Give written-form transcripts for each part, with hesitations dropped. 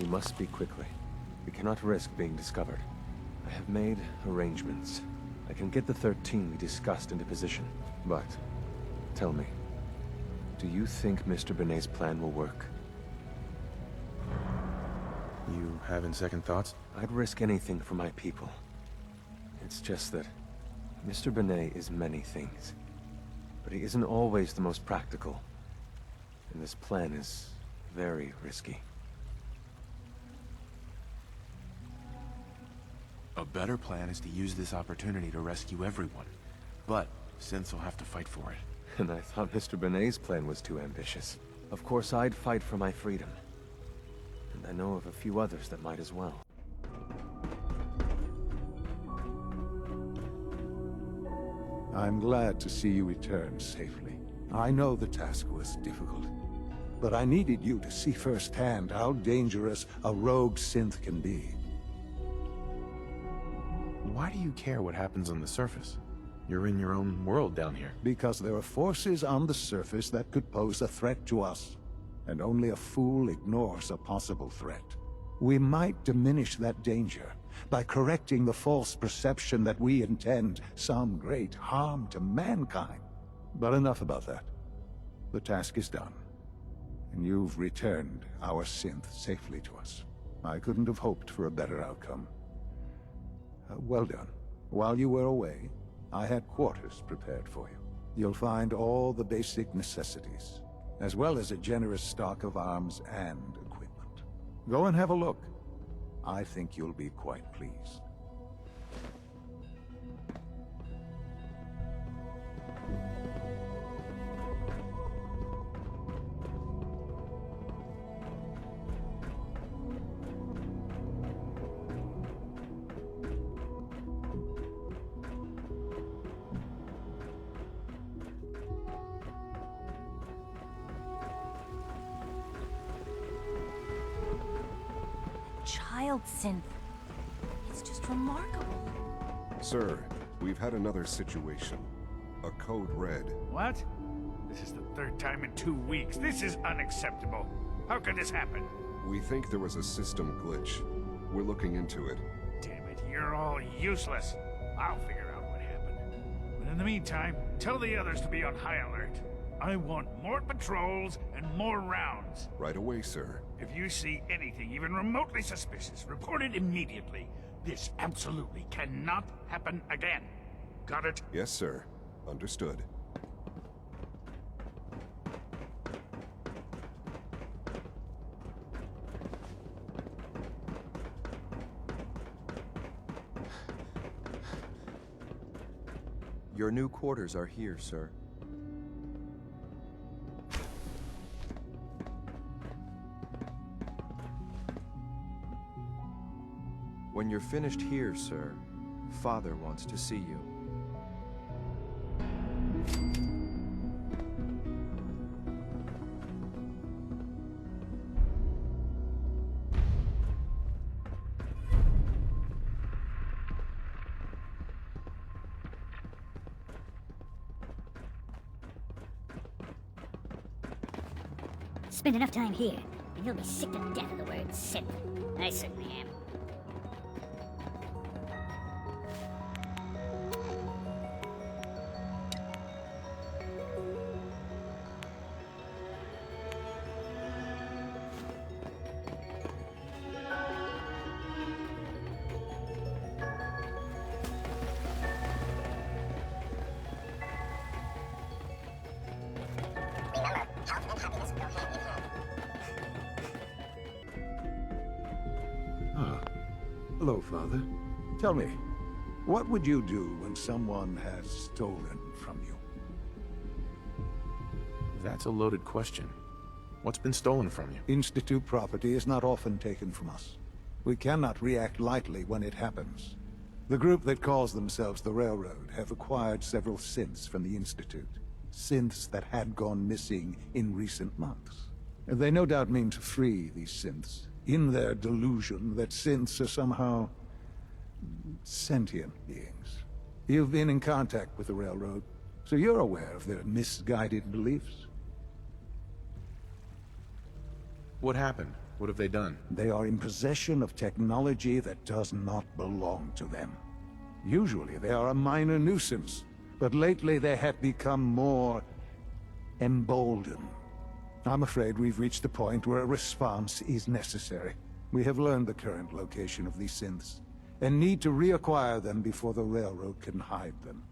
We must speak quickly. We cannot risk being discovered. I have made arrangements. I can get the 13 we discussed into position. But, tell me, do you think Mr. Benet's plan will work? You having second thoughts? I'd risk anything for my people. It's just that Mr. Benet is many things, but he isn't always the most practical. And this plan is very risky. A better plan is to use this opportunity to rescue everyone. But Synths will have to fight for it. And I thought Mr. Benet's plan was too ambitious. Of course, I'd fight for my freedom. And I know of a few others that might as well. I'm glad to see you return safely. I know the task was difficult, but I needed you to see firsthand how dangerous a rogue synth can be. Why do you care what happens on the surface? You're in your own world down here. Because there are forces on the surface that could pose a threat to us, and only a fool ignores a possible threat. We might diminish that danger by correcting the false perception that we intend some great harm to mankind. But enough about that. The task is done, and you've returned our synth safely to us. I couldn't have hoped for a better outcome. Well done. While you were away, I had quarters prepared for you. You'll find all the basic necessities, as well as a generous stock of arms and equipment. Go and have a look. I think you'll be quite pleased. Child synth. It's just remarkable. Sir, we've had another situation. A code red. What? This is the third time in 2 weeks. This is unacceptable. How could this happen? We think there was a system glitch. We're looking into it. Damn it, you're all useless. I'll figure out what happened. But in the meantime, tell the others to be on high alert. I want more patrols and more rounds. Right away, sir. If you see anything even remotely suspicious, report it immediately. This absolutely cannot happen again. Got it? Yes, sir. Understood. Your new quarters are here, sir. When you're finished here, sir, Father wants to see you. Spend enough time here, and you'll be sick to death of the word synth. I certainly am. Hello, Father. Tell me, what would you do when someone has stolen from you? That's a loaded question. What's been stolen from you? Institute property is not often taken from us. We cannot react lightly when it happens. The group that calls themselves the Railroad have acquired several synths from the Institute. Synths that had gone missing in recent months. They no doubt mean to free these synths, in their delusion that synths are somehow sentient beings. You've been in contact with the Railroad, so you're aware of their misguided beliefs. What happened? What have they done? They are in possession of technology that does not belong to them. Usually they are a minor nuisance, but lately they have become more emboldened. I'm afraid we've reached the point where a response is necessary. We have learned the current location of these synths, and need to reacquire them before the railroad can hide them.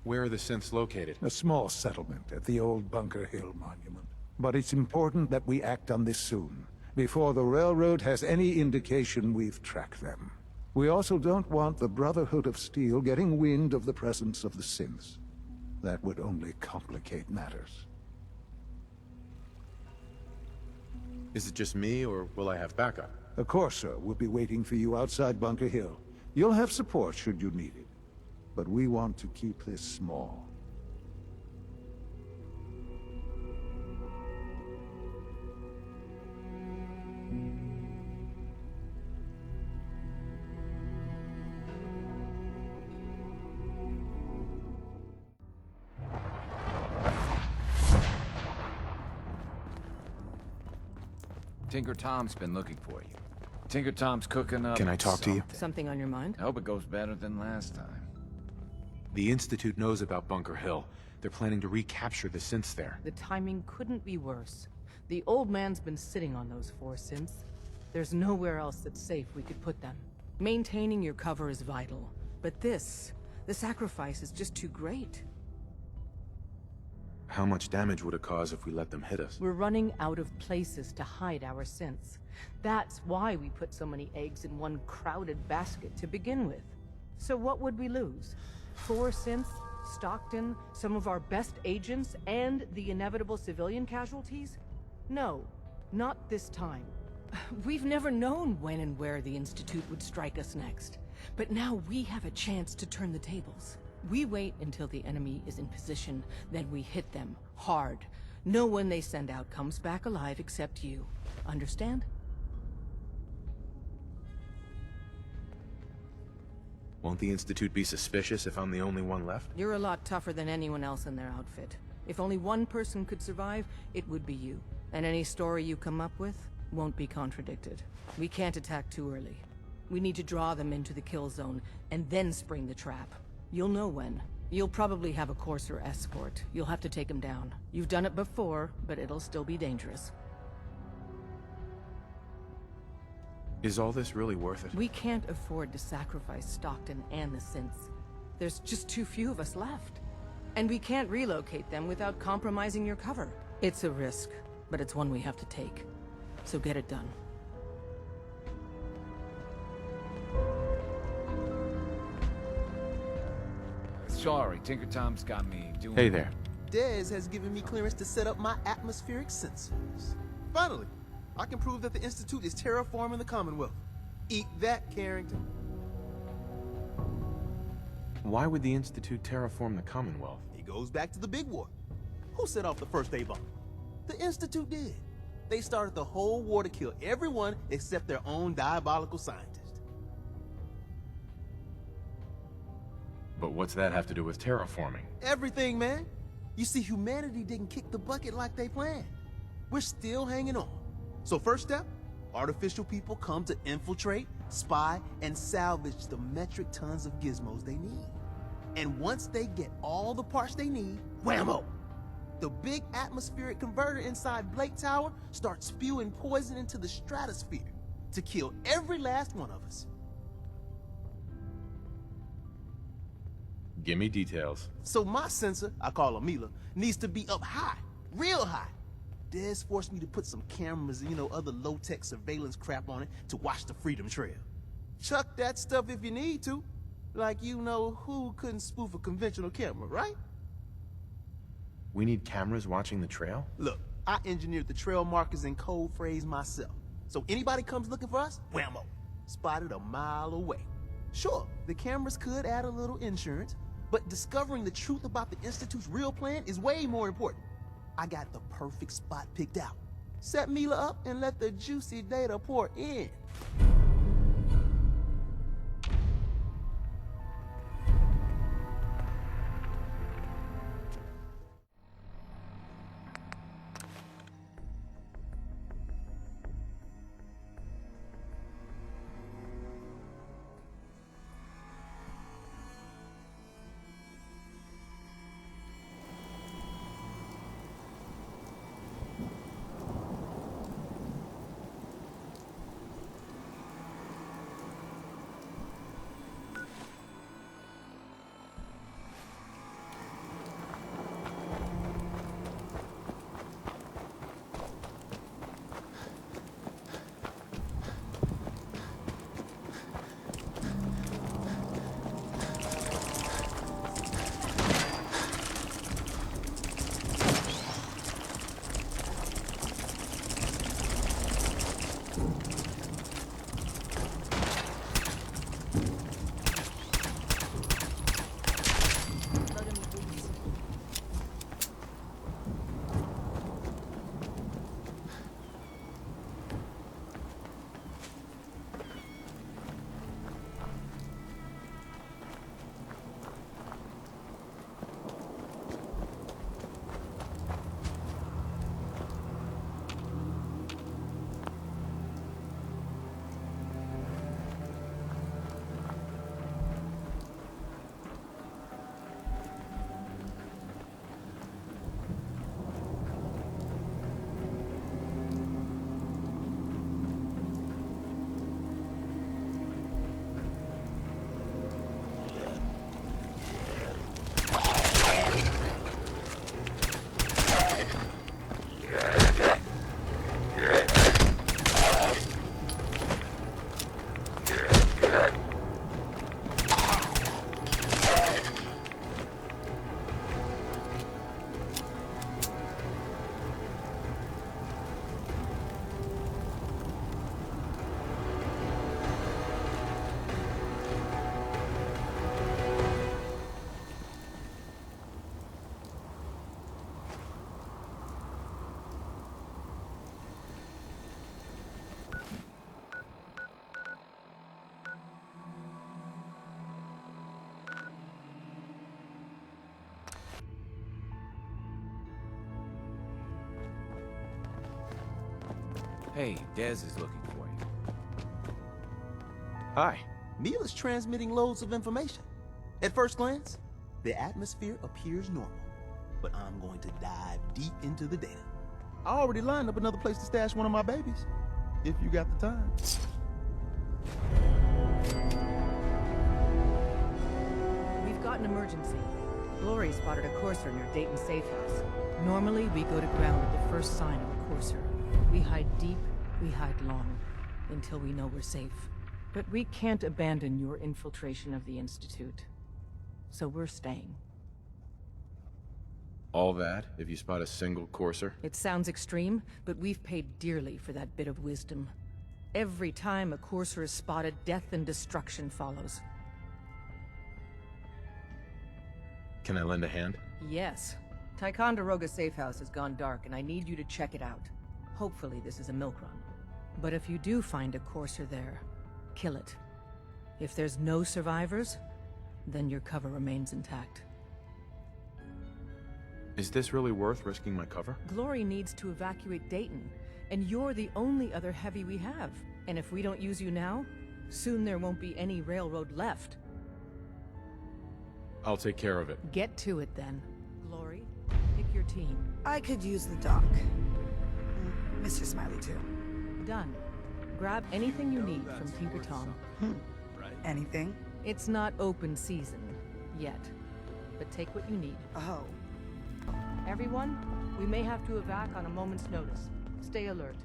Where are the synths located? A small settlement at the old Bunker Hill monument. But it's important that we act on this soon, before the railroad has any indication we've tracked them. We also don't want the Brotherhood of Steel getting wind of the presence of the synths. That would only complicate matters. Is it just me, or will I have backup? A Corsair will be waiting for you outside Bunker Hill. You'll have support should you need it. But we want to keep this small. Tinker Tom's been looking for you. Tinker Tom's cooking up. Can I talk to you? Something on your mind? I hope it goes better than last time. The Institute knows about Bunker Hill. They're planning to recapture the synths there. The timing couldn't be worse. The old man's been sitting on those 4 synths. There's nowhere else that's safe we could put them. Maintaining your cover is vital. But the sacrifice is just too great. How much damage would it cause if we let them hit us? We're running out of places to hide our synths. That's why we put so many eggs in one crowded basket to begin with. So what would we lose? 4 synths, Stockton, some of our best agents, and the inevitable civilian casualties? No, not this time. We've never known when and where the Institute would strike us next. But now we have a chance to turn the tables. We wait until the enemy is in position, then we hit them hard. No one they send out comes back alive except you. Understand? Won't the Institute be suspicious if I'm the only one left? You're a lot tougher than anyone else in their outfit. If only one person could survive, it would be you. And any story you come up with won't be contradicted. We can't attack too early. We need to draw them into the kill zone, and then spring the trap. You'll know when. You'll probably have a Corsair escort. You'll have to take them down. You've done it before, but it'll still be dangerous. Is all this really worth it? We can't afford to sacrifice Stockton and the synths. There's just too few of us left. And we can't relocate them without compromising your cover. It's a risk, but it's one we have to take. So get it done. Sorry, Tinker Tom's got me doing... Hey there. Dez has given me clearance to set up my atmospheric sensors. Finally, I can prove that the Institute is terraforming the Commonwealth. Eat that, Carrington. Why would the Institute terraform the Commonwealth? It goes back to the big war. Who set off the first A-bomb? The Institute did. They started the whole war to kill everyone except their own diabolical scientist. But what's that have to do with terraforming? Everything, man. You see, humanity didn't kick the bucket like they planned. We're still hanging on. So first step, artificial people come to infiltrate, spy, and salvage the metric tons of gizmos they need. And once they get all the parts they need, whammo! The big atmospheric converter inside Blake Tower starts spewing poison into the stratosphere to kill every last one of us. Give me details. So my sensor, I call her Mila, needs to be up high, real high. Dez forced me to put some cameras and, other low-tech surveillance crap on it to watch the Freedom Trail. Chuck that stuff if you need to. Like who couldn't spoof a conventional camera, right? We need cameras watching the trail? Look, I engineered the trail markers and code phrase myself. So anybody comes looking for us, whammo, spotted a mile away. Sure, the cameras could add a little insurance, but discovering the truth about the Institute's real plan is way more important. I got the perfect spot picked out. Set Mila up and let the juicy data pour in. Hey, Dez is looking for you. Hi. Meal is transmitting loads of information. At first glance, the atmosphere appears normal, but I'm going to dive deep into the data. I already lined up another place to stash one of my babies, if you got the time. We've got an emergency. Glory spotted a courser near Dayton Safe House. Normally, we go to ground at the first sign of a courser. We hide deep, we hide long, until we know we're safe. But we can't abandon your infiltration of the Institute. So we're staying. All that, if you spot a single courser? It sounds extreme, but we've paid dearly for that bit of wisdom. Every time a courser is spotted, death and destruction follows. Can I lend a hand? Yes. Ticonderoga Safe House has gone dark, and I need you to check it out. Hopefully this is a milk run. But if you do find a courser there, kill it. If there's no survivors, then your cover remains intact. Is this really worth risking my cover? Glory needs to evacuate Dayton, and you're the only other heavy we have. And if we don't use you now, soon there won't be any railroad left. I'll take care of it. Get to it then. Glory, pick your team. I could use the dock. Mr. Smiley, too. Done. Grab anything you need from Tinker Tom. Anything? It's not open season yet, but take what you need. Oh. Everyone, we may have to evac on a moment's notice. Stay alert.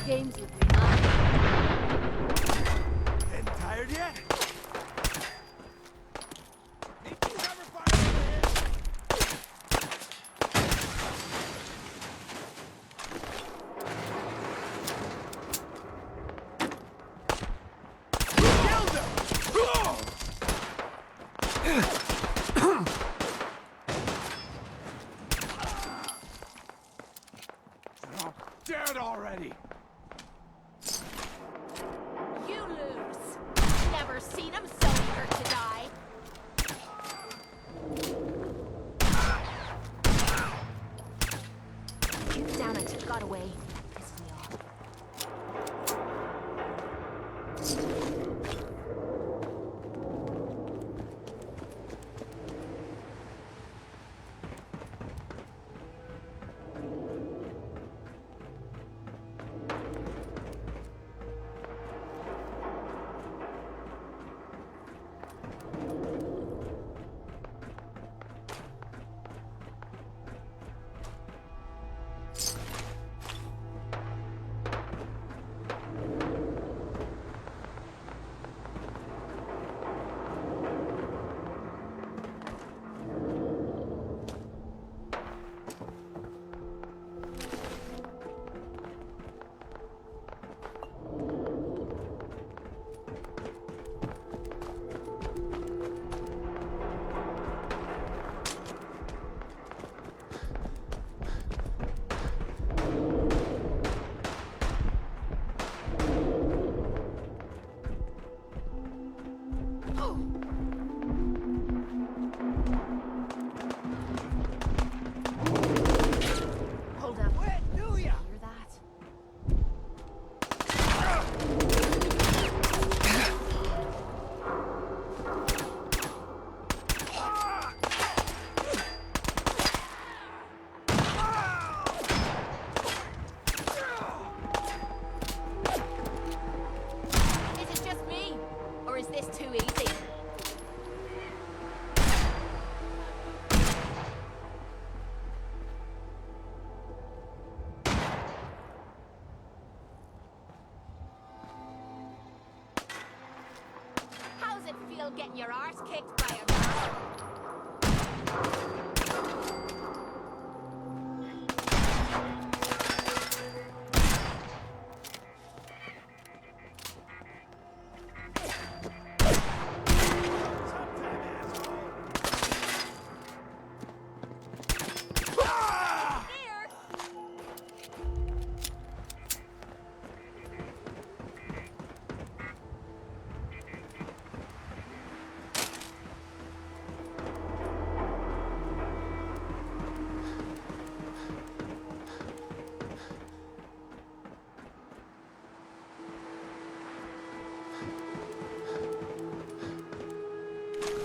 Games with me, huh? Getting tired yet? Dead already! You lose. Never seen him so eager to die. Get down until it got away. Pisses me off. till getting your arse kicked by a girl.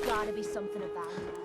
Gotta be something of value.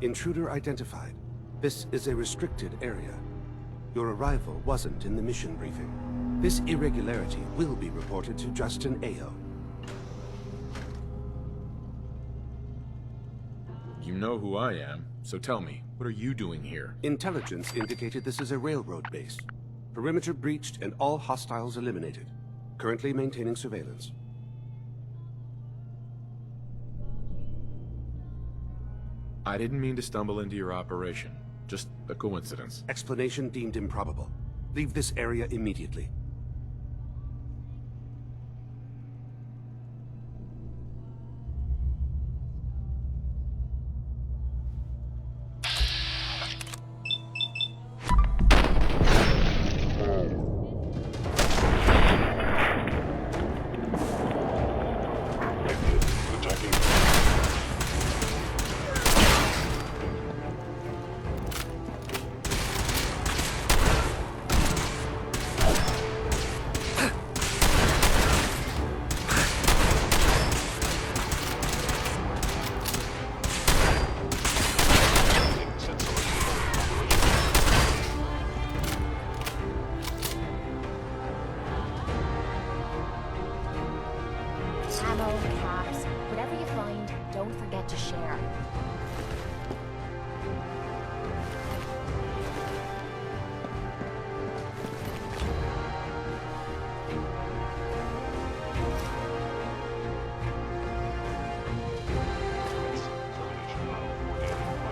Intruder identified. This is a restricted area. Your arrival wasn't in the mission briefing. This irregularity will be reported to Justin Ayo. You know who I am, so tell me, what are you doing here? Intelligence indicated this is a railroad base. Perimeter breached and all hostiles eliminated. Currently maintaining surveillance. I didn't mean to stumble into your operation. Just a coincidence. Explanation deemed improbable. Leave this area immediately.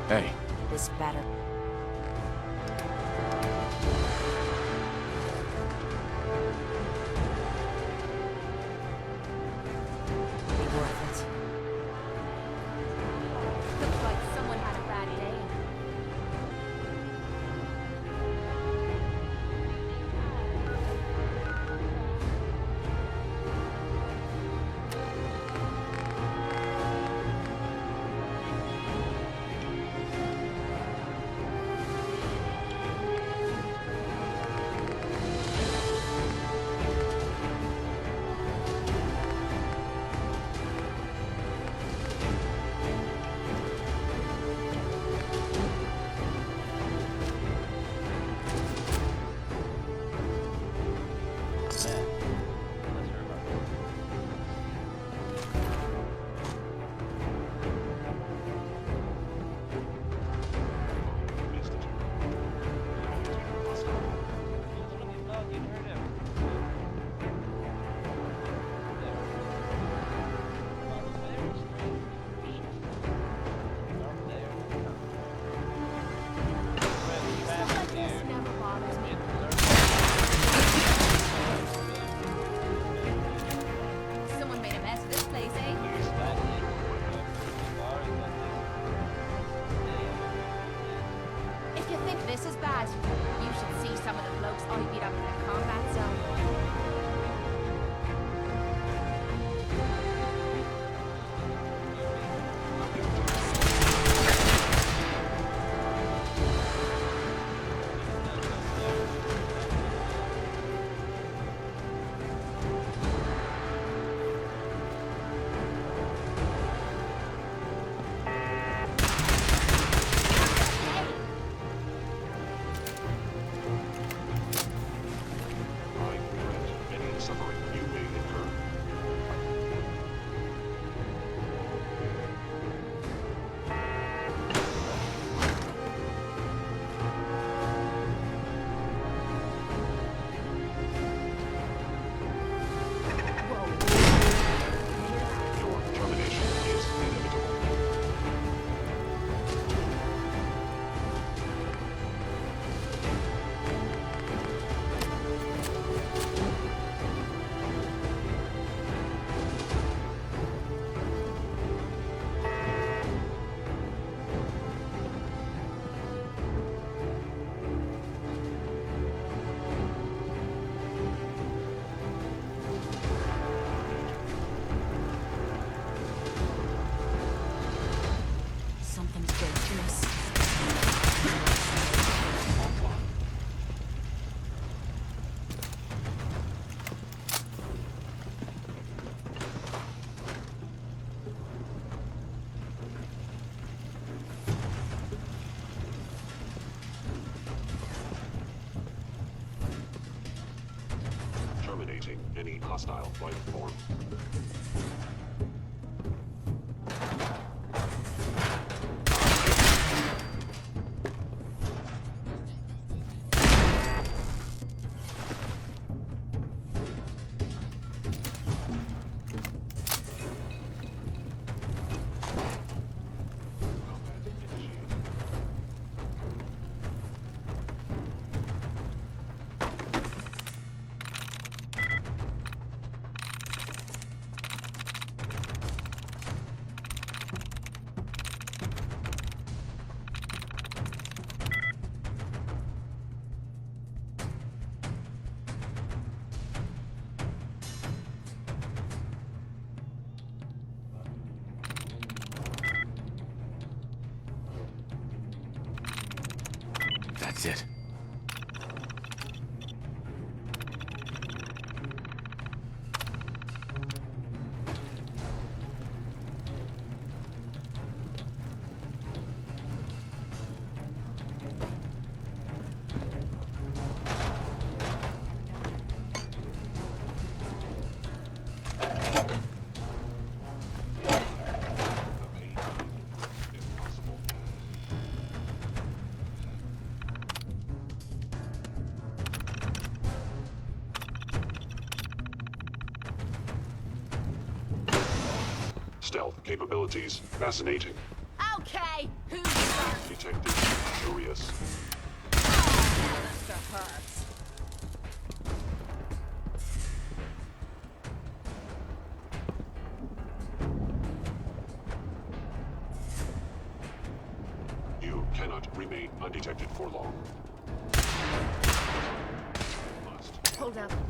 Hey. This better. Be worth it. Looks like someone had a bad day. detecting any hostile life form. That's it. Stealth capabilities fascinating. Okay, who's first? Detected curious. Mr. Hurts. You cannot remain undetected for long. Hold up.